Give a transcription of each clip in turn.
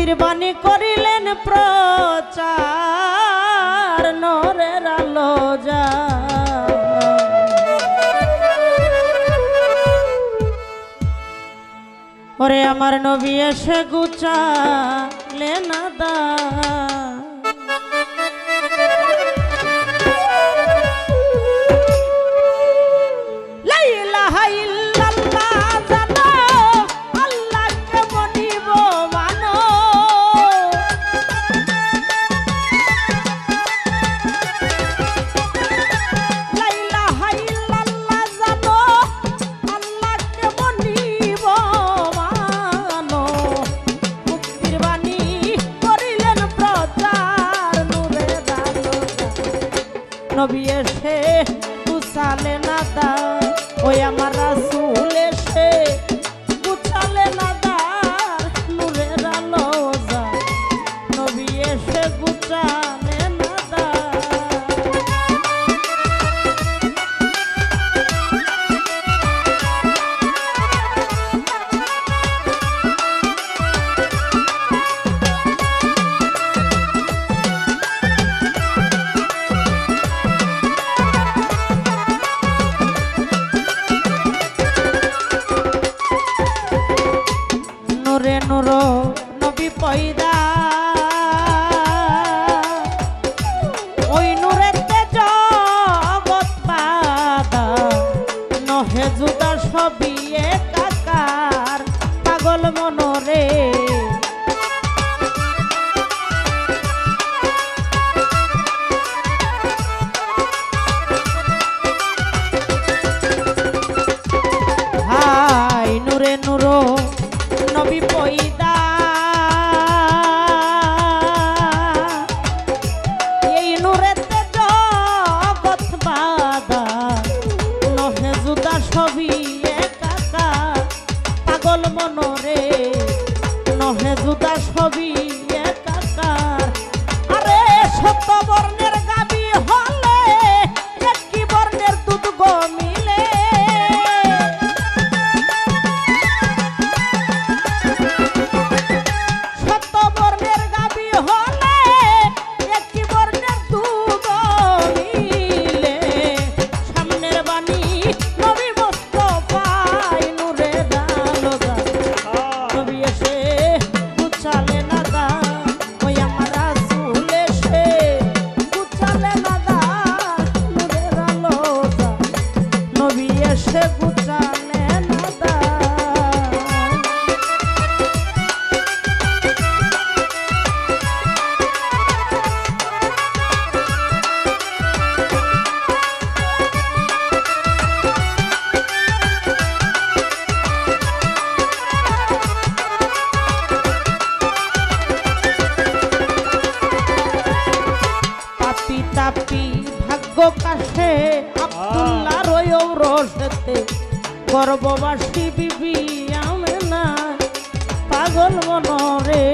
মুক্তির বাণী করিলেন প্রচার নরের আলো যা ওরে আমার নবী এসে গুচালে না দা নবী এসে গুছালে না দা ওই আমার রাসূল এসে গুছালে না দা নূরের আলো যা নবী এসে গুছালে না দা নূরে নূর নবী পয়দা ওই নূরেতে জগৎ পাদা নহে জুদা সবই একাকার পাগল মনরে হাই নূরে নূর নবী পয়দা এই নূরেতে জগৎ বাদা নহে জুদা সবই একাকার পাগল মনরে নহে জুদা সবই একাকার আরে সত্য বর্ণের গাবি হলে একই বর্ণের দুধ গো মিলে তাপি ভাগ্য কাশে আব্দুল্লাহ রয়ও রসেতে গর্ভবাসী বিবি আমেনা পাগল মনরে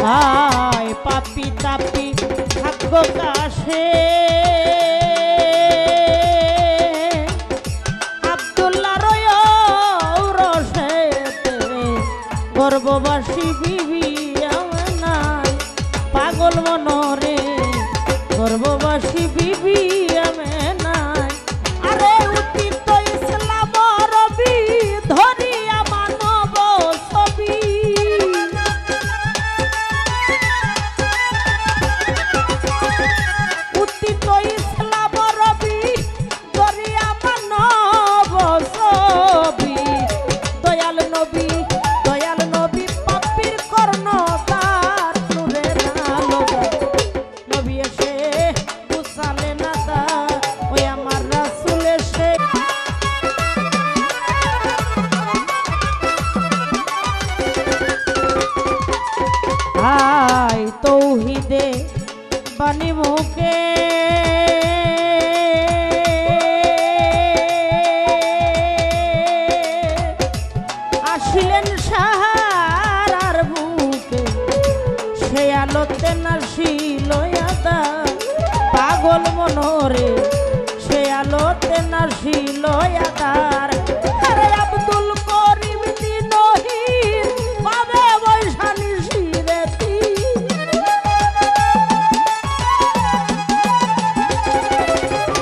হায় পাপি তাপি ভাগ্য কাশে গর্ভবাসী বিবি আমেনায় পাগল মনরে গর্ভবাসী বিবি আমেনায় আরে উদিত ইসলাম রবি ধরিয়া মানব ছবি উদিত ইসলাম রবি ধরিয়া মানব ছবি দয়াল নবী ছিল আদার আরে আব্দুল করিম দিনহীন পাবে বৈশালী শিরেতি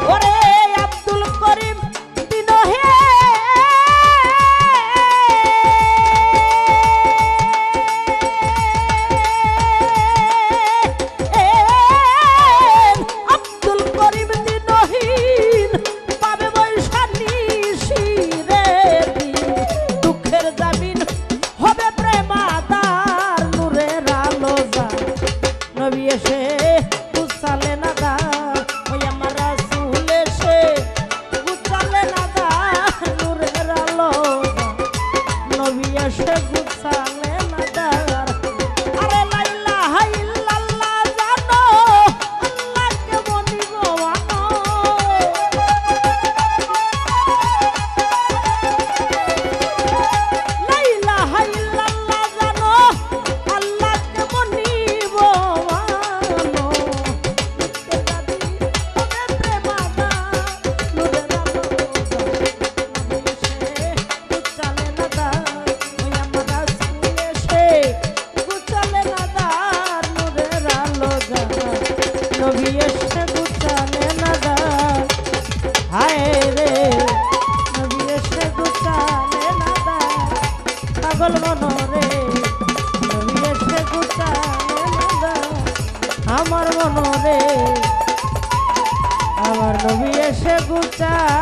ওরে আব্দুল করিম পাগল মনরে নবী এসে গুছালে না আমার মনরে আমার নবী এসে গুছা